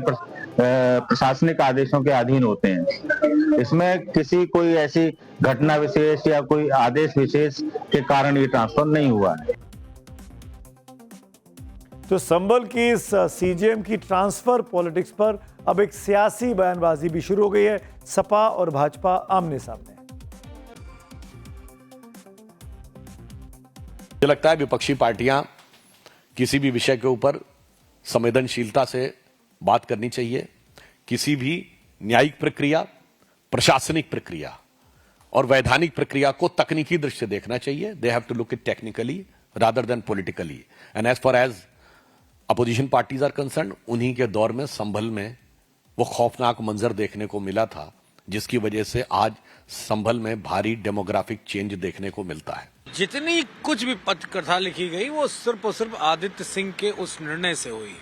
प्रशासनिक आदेशों के अधीन होते हैं। इसमें किसी कोई ऐसी घटना विशेष या कोई आदेश विशेष के कारण ये ट्रांसफर नहीं हुआ है। तो संभल की इस सीजेएम की ट्रांसफर पॉलिटिक्स पर अब एक सियासी बयानबाजी भी शुरू हो गई है। सपा और भाजपा आमने सामने। मुझे लगता है विपक्षी पार्टियां किसी भी विषय के ऊपर संवेदनशीलता से बात करनी चाहिए। किसी भी न्यायिक प्रक्रिया, प्रशासनिक प्रक्रिया और वैधानिक प्रक्रिया को तकनीकी दृष्टि से देखना चाहिए। They have to look it technically rather than politically. And as far as opposition parties are concerned, उन्हीं के दौर में संभल में वो खौफनाक मंजर देखने को मिला था, जिसकी वजह से आज संभल में भारी डेमोग्राफिक चेंज देखने को मिलता है। जितनी कुछ भी पत्रकथा लिखी गई वो सिर्फ और सिर्फ आदित्य सिंह के उस निर्णय से हुई,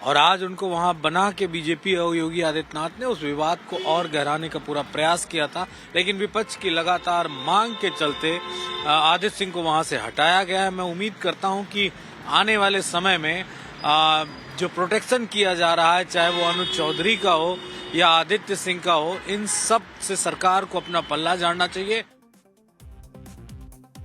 और आज उनको वहां बना के बीजेपी और योगी आदित्यनाथ ने उस विवाद को और गहराने का पूरा प्रयास किया था, लेकिन विपक्ष की लगातार मांग के चलते आदित्य सिंह को वहां से हटाया गया है। मैं उम्मीद करता हूं कि आने वाले समय में जो प्रोटेक्शन किया जा रहा है, चाहे वो अनुज चौधरी का हो या आदित्य सिंह का हो, इन सब से सरकार को अपना पल्ला झाड़ना चाहिए।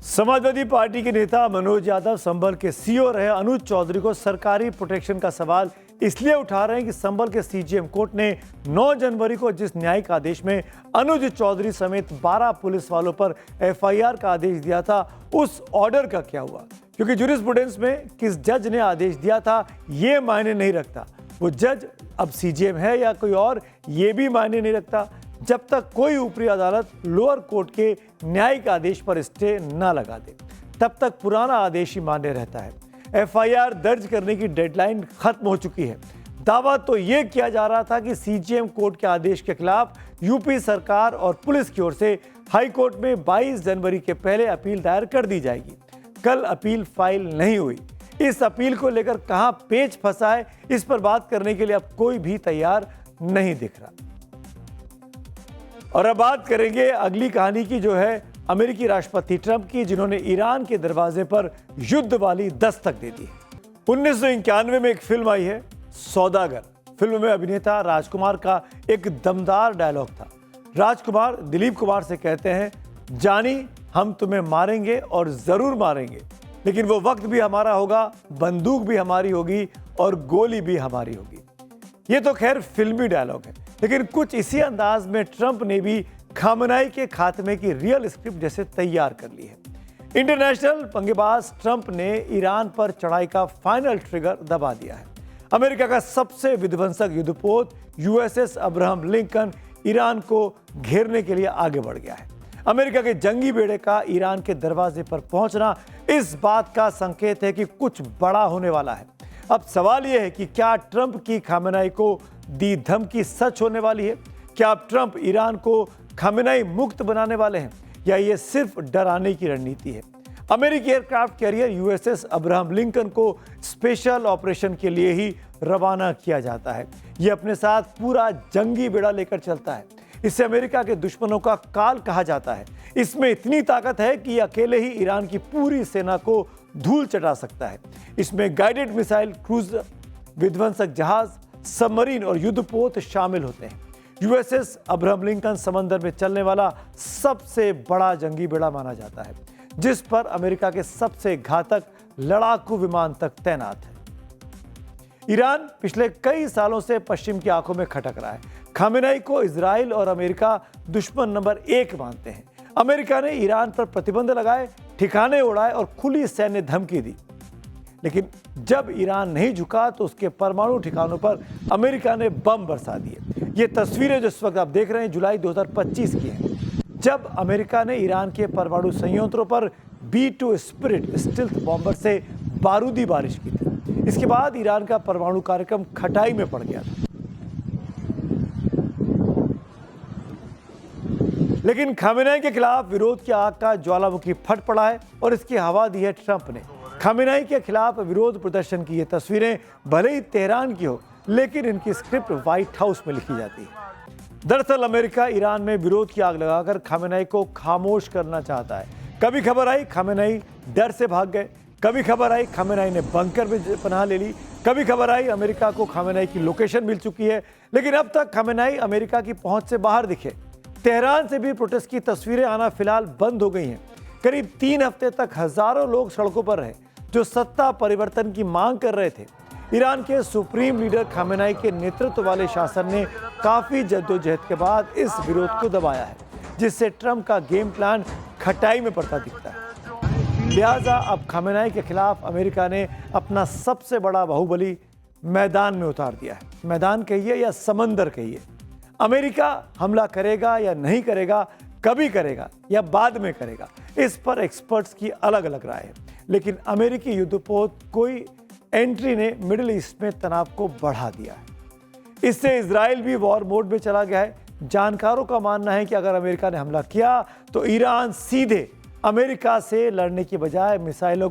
समाजवादी पार्टी के नेता मनोज यादव संभल के सीओ रहे अनुज चौधरी को सरकारी प्रोटेक्शन का सवाल इसलिए उठा रहे हैं कि संभल के सीजेएम कोर्ट ने 9 जनवरी को जिस न्यायिक आदेश में अनुज चौधरी समेत 12 पुलिस वालों पर एफआईआर का आदेश दिया था, उस ऑर्डर का क्या हुआ। क्योंकि जुरिस्प्रूडेंस में किस जज ने आदेश दिया था ये मायने नहीं रखता, वो जज अब सीजेएम है या कोई और ये भी मायने नहीं रखता, जब तक कोई ऊपरी अदालत लोअर कोर्ट के न्यायिक आदेश पर स्टे न लगा दे, तब तक पुराना आदेश ही मान्य रहता है। एफआईआर दर्ज करने की डेडलाइन खत्म हो चुकी है। दावा तो यह किया जा रहा था कि सीजेएम कोर्ट के आदेश के खिलाफ यूपी सरकार और पुलिस की ओर से हाई कोर्ट में 22 जनवरी के पहले अपील दायर कर दी जाएगी। कल अपील फाइल नहीं हुई। इस अपील को लेकर कहां पेच फंसा है, इस पर बात करने के लिए अब कोई भी तैयार नहीं दिख रहा। और अब बात करेंगे अगली कहानी की, जो है अमेरिकी राष्ट्रपति ट्रंप की, जिन्होंने ईरान के दरवाजे पर युद्ध वाली दस्तक दे दी। 1991 में एक फिल्म आई है सौदागर। फिल्म में अभिनेता राजकुमार का एक दमदार डायलॉग था। राजकुमार दिलीप कुमार से कहते हैं, जानी हम तुम्हें मारेंगे और जरूर मारेंगे, लेकिन वो वक्त भी हमारा होगा, बंदूक भी हमारी होगी और गोली भी हमारी होगी। ये तो खैर फिल्मी डायलॉग है, लेकिन कुछ इसी अंदाज में ट्रंप ने भी खामनाई के खात्मे की रियल स्क्रिप्ट जैसे तैयार कर ली है। इंटरनेशनल पंगेबाज ट्रंप ने ईरान पर चढ़ाई का फाइनल ट्रिगर दबा दिया है। अमेरिका का सबसे विध्वंसक युद्धपोत यूएसएस अब्राहम लिंकन ईरान को घेरने के लिए आगे बढ़ गया है। अमेरिका के जंगी बेड़े का ईरान के दरवाजे पर पहुंचना इस बात का संकेत है कि कुछ बड़ा होने वाला है। अब सवाल यह है कि क्या ट्रंप की खामेनेई को दी धमकी सच होने वाली है? क्या अब ट्रंप ईरान को खामेनेई मुक्त बनाने वाले हैं, या ये सिर्फ डराने की रणनीति है? अमेरिकी aircraft carrier USS Abraham Lincoln को स्पेशल ऑपरेशन के लिए ही रवाना किया जाता है। यह अपने साथ पूरा जंगी बेड़ा लेकर चलता है। इसे अमेरिका के दुश्मनों का काल कहा जाता है। इसमें इतनी ताकत है कि अकेले ही ईरान की पूरी सेना को धूल चटा सकता है। इसमें गाइडेड मिसाइल, क्रूज विध्वंसक जहाज, सबमरीन और युद्धपोत शामिल होते हैं। यूएसएस अब्राहम लिंकन समंदर में चलने वाला सबसे बड़ा जंगी बेड़ा माना जाता है, जिस पर अमेरिका के सबसे घातक लड़ाकू विमान तक तैनात है। ईरान पिछले कई सालों से पश्चिम की आंखों में खटक रहा है। खामेनेई को इजराइल और अमेरिका दुश्मन नंबर 1 मानते हैं। अमेरिका ने ईरान पर प्रतिबंध लगाए, ठिकाने उड़ाए और खुली सैन्य धमकी दी, लेकिन जब ईरान नहीं झुका तो उसके परमाणु ठिकानों पर अमेरिका ने बम बरसा दिए। ये तस्वीरें जो इस वक्त आप देख रहे हैं जुलाई 2025 की हैं, जब अमेरिका ने ईरान के परमाणु संयंत्रों पर B-2 स्पिरिट स्टिल्थ बॉम्बर से बारूदी बारिश की थी। इसके बाद ईरान का परमाणु कार्यक्रम खटाई में पड़ गया था। लेकिन खामेनेई के खिलाफ विरोध की आग का ज्वालामुखी फट पड़ा है और इसकी हवा दी है ट्रंप ने। खामेनेई के खिलाफ विरोध प्रदर्शन की ये तस्वीरें भले ही तेहरान की हो, लेकिन इनकी स्क्रिप्ट व्हाइट हाउस में लिखी जाती है। दरअसल अमेरिका ईरान में विरोध की आग लगाकर खामेनेई को खामोश करना चाहता है। कभी खबर आई खामेनेई डर से भाग गए, कभी खबर आई खामेनेई ने बंकर में पनाह ले ली, कभी खबर आई अमेरिका को खामेनेई की लोकेशन मिल चुकी है, लेकिन अब तक खामेनेई अमेरिका की पहुंच से बाहर दिखे। तेहरान से भी प्रोटेस्ट की तस्वीरें आना फिलहाल बंद हो गई हैं। करीब 3 हफ्ते तक हजारों लोग सड़कों पर रहे, जो सत्ता परिवर्तन की मांग कर रहे थे। ईरान के सुप्रीम लीडर खामेनेई के नेतृत्व वाले शासन ने काफी जद्दोजहद के बाद इस विरोध को दबाया है, जिससे ट्रंप का गेम प्लान खटाई में पड़ता दिखता है। लिहाजा अब खामेनेई के खिलाफ अमेरिका ने अपना सबसे बड़ा बाहुबली मैदान में उतार दिया है। मैदान कहिए या समंदर कहिए, अमेरिका हमला करेगा या नहीं करेगा, कभी करेगा या बाद में करेगा, इस पर एक्सपर्ट्स की अलग अलग राय है। लेकिन अमेरिकी युद्धपोत कोई एंट्री ने मिडिल ईस्ट में तनाव को बढ़ा दिया है। इससे इजराइल भी वॉर मोड में चला गया है। जानकारों का मानना है कि अगर अमेरिका ने हमला किया तो ईरान सीधे अमेरिका से लड़ने की बजाय मिसाइलों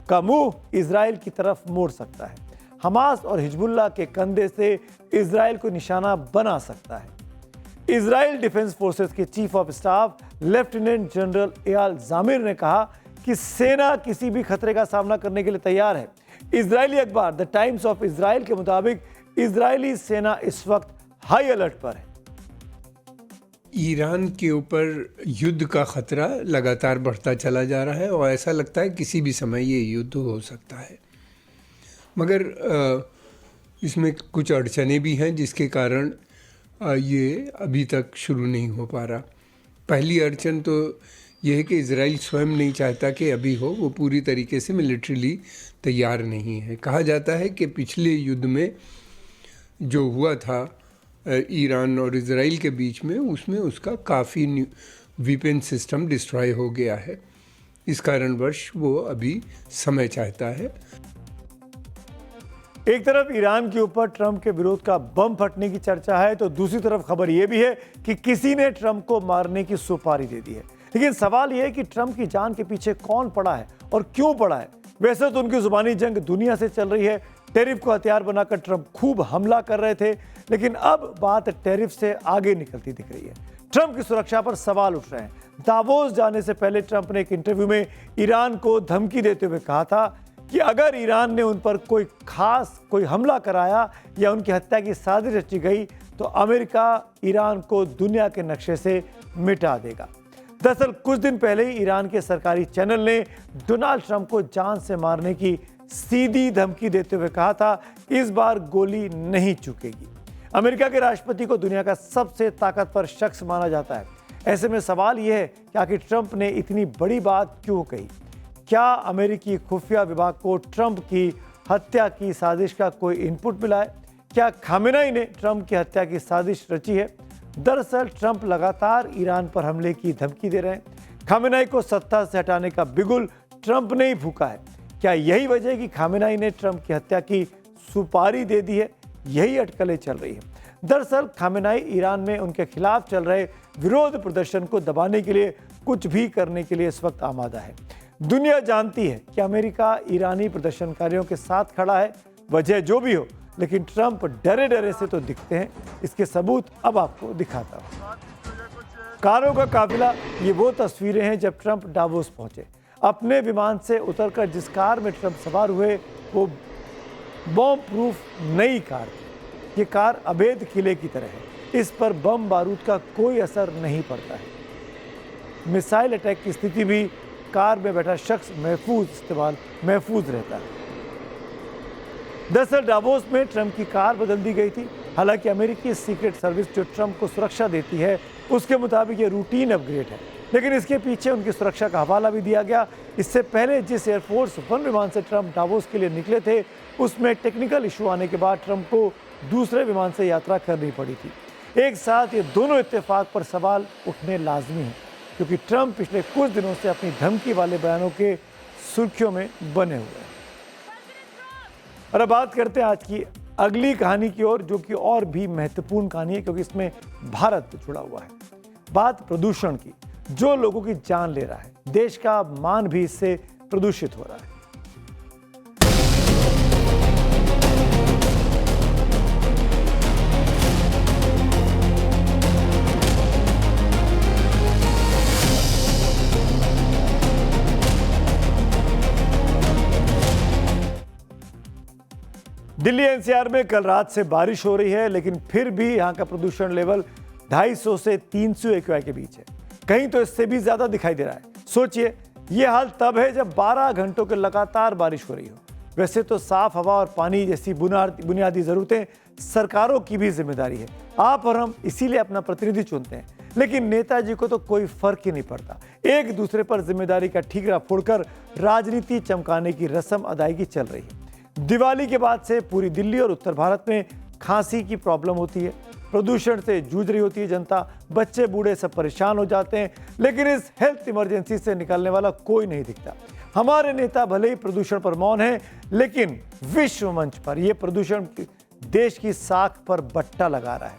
का मुंह इजराइल की तरफ मोड़ सकता है। हमास और हिजबुल्लाह के कंधे से इजराइल को निशाना बना सकता है। इजराइल डिफेंस फोर्सेस के chief of staff lieutenant general Eyal Zamir ने कहा कि सेना किसी भी खतरे का सामना करने के लिए तैयार है। इजरायली अखबार द टाइम्स ऑफ इजराइल के मुताबिक इजरायली सेना इस वक्त हाई अलर्ट पर है। ईरान के ऊपर युद्ध का खतरा लगातार बढ़ता चला जा रहा है और ऐसा लगता है किसी भी समय ये युद्ध हो सकता है, मगर इसमें कुछ अड़चनें भी हैं जिसके कारण ये अभी तक शुरू नहीं हो पा रहा। पहली अड़चन तो ये है कि इजराइल स्वयं नहीं चाहता कि अभी हो, वो पूरी तरीके से मिलिट्रीली तैयार नहीं है। कहा जाता है कि पिछले युद्ध में जो हुआ था ईरान और इजराइल के बीच में, उसमें उसका काफ़ी वेपन सिस्टम डिस्ट्रॉय हो गया है। इस कारणवश वो अभी समय चाहता है। एक तरफ ईरान के ऊपर ट्रंप के विरोध का बम फटने की चर्चा है, तो दूसरी तरफ खबर यह भी है कि किसी ने ट्रंप को मारने की सुपारी दे दी है। लेकिन सवाल यह है कि ट्रंप की जान के पीछे कौन पड़ा है और क्यों पड़ा है, वैसे तो उनकी जुबानी जंग दुनिया से चल रही है। टैरिफ को हथियार बनाकर ट्रंप खूब हमला कर रहे थे, लेकिन अब बात टैरिफ से आगे निकलती दिख रही है। ट्रंप की सुरक्षा पर सवाल उठ रहे हैं। दावोस जाने से पहले ट्रंप ने एक इंटरव्यू में ईरान को धमकी देते हुए कहा था कि अगर ईरान ने उन पर कोई हमला कराया या उनकी हत्या की साजिश रची गई तो अमेरिका ईरान को दुनिया के नक्शे से मिटा देगा। दरअसल कुछ दिन पहले ही ईरान के सरकारी चैनल ने डोनाल्ड ट्रंप को जान से मारने की सीधी धमकी देते हुए कहा था, इस बार गोली नहीं चुकेगी। अमेरिका के राष्ट्रपति को दुनिया का सबसे ताकतवर शख्स माना जाता है। ऐसे में सवाल यह है कि आखिर ट्रंप ने इतनी बड़ी बात क्यों कही? क्या अमेरिकी खुफिया विभाग को ट्रंप की हत्या की साजिश का कोई इनपुट मिला है? क्या खामेनेई ने ट्रंप की हत्या की साजिश रची है? दरअसल ट्रंप लगातार ईरान पर हमले की धमकी दे रहे हैं। खामेनेई को सत्ता से हटाने का बिगुल ट्रंप ने ही फूंका है। क्या यही वजह है कि खामेनेई ने ट्रंप की हत्या की सुपारी दे दी है? यही अटकलें चल रही है। दरअसल खामेनेई ईरान में उनके खिलाफ चल रहे विरोध प्रदर्शन को दबाने के लिए कुछ भी करने के लिए इस वक्त आमादा है। दुनिया जानती है कि अमेरिका ईरानी प्रदर्शनकारियों के साथ खड़ा है। वजह जो भी हो, लेकिन ट्रंप डरे डरे से तो दिखते हैं। इसके सबूत अब आपको दिखाता हूं। कारों का काफिला, ये वो तस्वीरें हैं जब ट्रंप डावोस पहुंचे। अपने विमान से उतरकर जिस कार में ट्रंप सवार हुए वो बॉम्ब प्रूफ नई कार थी। ये कार अभेद किले की तरह है। इस पर बम बारूद का कोई असर नहीं पड़ता है। मिसाइल अटैक की स्थिति भी कार में बैठा शख्स महफूज रहता है। दरअसल डावोस में ट्रंप की कार बदल दी गई थी। हालांकि अमेरिकी सीक्रेट सर्विस जो ट्रंप को सुरक्षा देती है उसके मुताबिक ये रूटीन अपग्रेड है, लेकिन इसके पीछे उनकी सुरक्षा का हवाला भी दिया गया। इससे पहले जिस एयरफोर्स वन विमान से ट्रंप डावोस के लिए निकले थे उसमें टेक्निकल इशू आने के बाद ट्रंप को दूसरे विमान से यात्रा करनी पड़ी थी। एक साथ ये दोनों इत्तेफाक पर सवाल उठने लाजमी है, क्योंकि ट्रंप पिछले कुछ दिनों से अपनी धमकी वाले बयानों के सुर्खियों में बने हुए हैं। और अब बात करते हैं आज की अगली कहानी की ओर, जो कि और भी महत्वपूर्ण कहानी है क्योंकि इसमें भारत जुड़ा हुआ है। बात प्रदूषण की, जो लोगों की जान ले रहा है। देश का मान भी इससे प्रदूषित हो रहा है। दिल्ली एनसीआर में कल रात से बारिश हो रही है, लेकिन फिर भी यहां का प्रदूषण लेवल 250 से 300 AQI के बीच है। कहीं तो इससे भी ज्यादा दिखाई दे रहा है। सोचिए, यह हाल तब है जब 12 घंटों के लगातार बारिश हो रही हो। वैसे तो साफ हवा और पानी जैसी बुनियादी जरूरतें सरकारों की भी जिम्मेदारी है। आप और हम इसीलिए अपना प्रतिनिधि चुनते हैं, लेकिन नेताजी को तो कोई फर्क ही नहीं पड़ता। एक दूसरे पर जिम्मेदारी का ठीकरा फोड़कर राजनीति चमकाने की रस्म अदायगी चल रही है। दिवाली के बाद से पूरी दिल्ली और उत्तर भारत में खांसी की प्रॉब्लम होती है। प्रदूषण से जूझ रही होती है जनता। बच्चे बूढ़े सब परेशान हो जाते हैं, लेकिन इस हेल्थ इमरजेंसी से निकलने वाला कोई नहीं दिखता। हमारे नेता भले ही प्रदूषण पर मौन है, लेकिन विश्व मंच पर यह प्रदूषण देश की साख पर बट्टा लगा रहा है।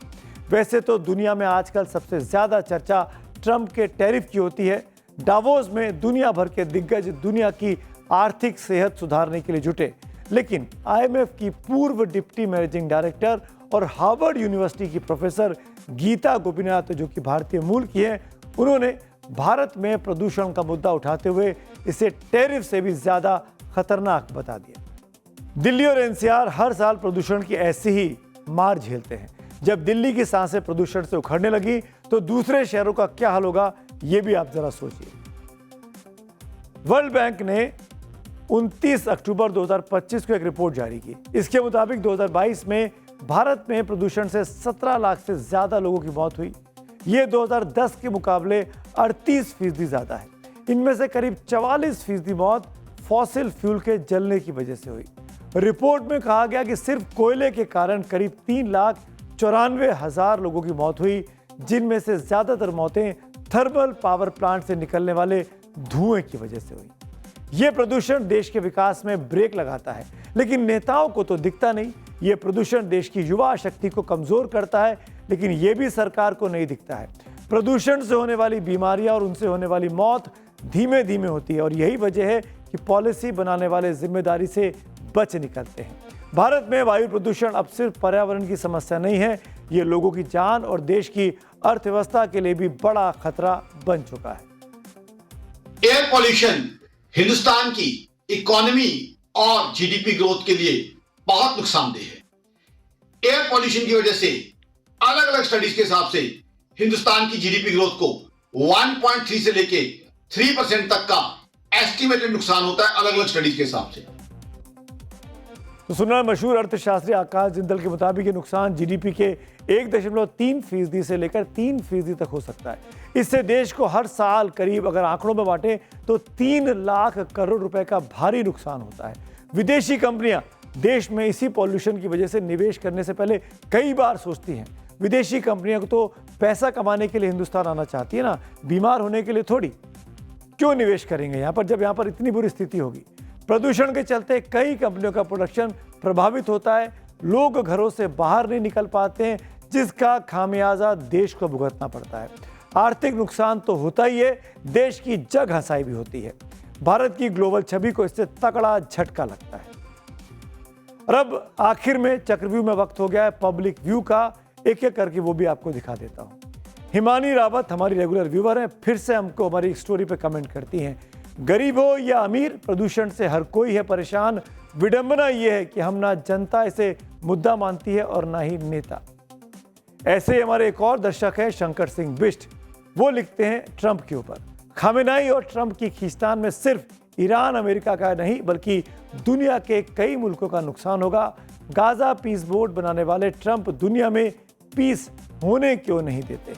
वैसे तो दुनिया में आजकल सबसे ज्यादा चर्चा ट्रंप के टैरिफ की होती है। डावोस में दुनिया भर के दिग्गज दुनिया की आर्थिक सेहत सुधारने के लिए जुटे, लेकिन IMF की पूर्व डिप्टी मैनेजिंग डायरेक्टर और हार्वर्ड यूनिवर्सिटी की प्रोफेसर गीता गोपीनाथ, जो कि भारतीय मूल की है, उन्होंने भारत में प्रदूषण का मुद्दा उठाते हुए इसे टैरिफ से भी ज्यादा खतरनाक बता दिया। दिल्ली और NCR हर साल प्रदूषण की ऐसी ही मार झेलते हैं। जब दिल्ली की सांसें प्रदूषण से उखड़ने लगी तो दूसरे शहरों का क्या हाल होगा, ये भी आप जरा सोचिए। वर्ल्ड बैंक ने 29 अक्टूबर 2025 को एक रिपोर्ट जारी की। इसके मुताबिक 2022 में भारत में प्रदूषण से 17 लाख से ज्यादा लोगों की मौत हुई। ये 2010 के मुकाबले 38% ज्यादा है। इनमें से करीब 44% मौत फॉसिल फ्यूल के जलने की वजह से हुई। रिपोर्ट में कहा गया कि सिर्फ कोयले के कारण करीब 3,94,000 लोगों की मौत हुई, जिनमें से ज्यादातर मौतें थर्मल पावर प्लांट से निकलने वाले धुएं की वजह से हुई। यह प्रदूषण देश के विकास में ब्रेक लगाता है, लेकिन नेताओं को तो दिखता नहीं। यह प्रदूषण देश की युवा शक्ति को कमजोर करता है, लेकिन यह भी सरकार को नहीं दिखता है। प्रदूषण से होने वाली बीमारियां और उनसे होने वाली मौत धीमे धीमे होती है, और यही वजह है कि कि पॉलिसी बनाने वाले जिम्मेदारी से बच निकलते हैं। भारत में वायु प्रदूषण अब सिर्फ पर्यावरण की समस्या नहीं है, ये लोगों की जान और देश की अर्थव्यवस्था के लिए भी बड़ा खतरा बन चुका है। एयर पॉल्यूशन हिंदुस्तान की इकोनॉमी और जीडीपी ग्रोथ के लिए बहुत नुकसानदेह है। एयर पॉल्यूशन की वजह से अलग अलग स्टडीज के हिसाब से हिंदुस्तान की जीडीपी ग्रोथ को 1.3 से लेके 3% तक का एस्टिमेटेड नुकसान होता है अलग अलग स्टडीज के हिसाब से। तो सुनना मशहूर अर्थशास्त्री आकाश जिंदल के मुताबिक ये नुकसान जीडीपी के 1.3% से लेकर 3% तक हो सकता है। इससे देश को हर साल करीब अगर आंकड़ों में बांटे तो 3 लाख करोड़ रुपए का भारी नुकसान होता है। विदेशी कंपनियां देश में इसी पॉल्यूशन की वजह से निवेश करने से पहले कई बार सोचती हैं। विदेशी कंपनियां तो पैसा कमाने के लिए हिंदुस्तान आना चाहती है ना, बीमार होने के लिए थोड़ी। क्यों निवेश करेंगे यहाँ पर जब यहाँ पर इतनी बुरी स्थिति होगी। प्रदूषण के चलते कई कंपनियों का प्रोडक्शन प्रभावित होता है, लोग घरों से बाहर नहीं निकल पाते हैं, जिसका खामियाजा देश को भुगतना पड़ता है। आर्थिक नुकसान तो होता ही है, देश की जग हंसाई भी होती है। भारत की ग्लोबल छवि को इससे तगड़ा झटका लगता है। और अब आखिर में चक्रव्यूह में वक्त हो गया है पब्लिक व्यू का, एक एक करके वो भी आपको दिखा देता हूं। हिमानी रावत हमारी रेगुलर व्यूअर हैं, फिर से हमको हमारी स्टोरी पे कमेंट करती हैं। गरीब हो या अमीर, प्रदूषण से हर कोई है परेशान। विडंबना यह है कि हम ना जनता इसे मुद्दा मानती है और ना ही नेता। ऐसे ही हमारे एक और दर्शक हैं शंकर सिंह बिष्ट, वो लिखते हैं ट्रंप के ऊपर। खामेनेई और ट्रंप की खींचतान में सिर्फ ईरान अमेरिका का नहीं बल्कि दुनिया के कई मुल्कों का नुकसान होगा। गाजा पीस बोर्ड बनाने वाले ट्रंप दुनिया में पीस होने क्यों नहीं देते।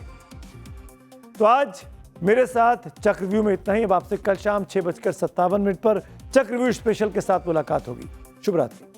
तो आज मेरे साथ चक्रव्यूह में इतना ही। अब आपसे कल शाम 6:57 पर चक्रव्यूह स्पेशल के साथ मुलाकात होगी। शुभ रात्रि।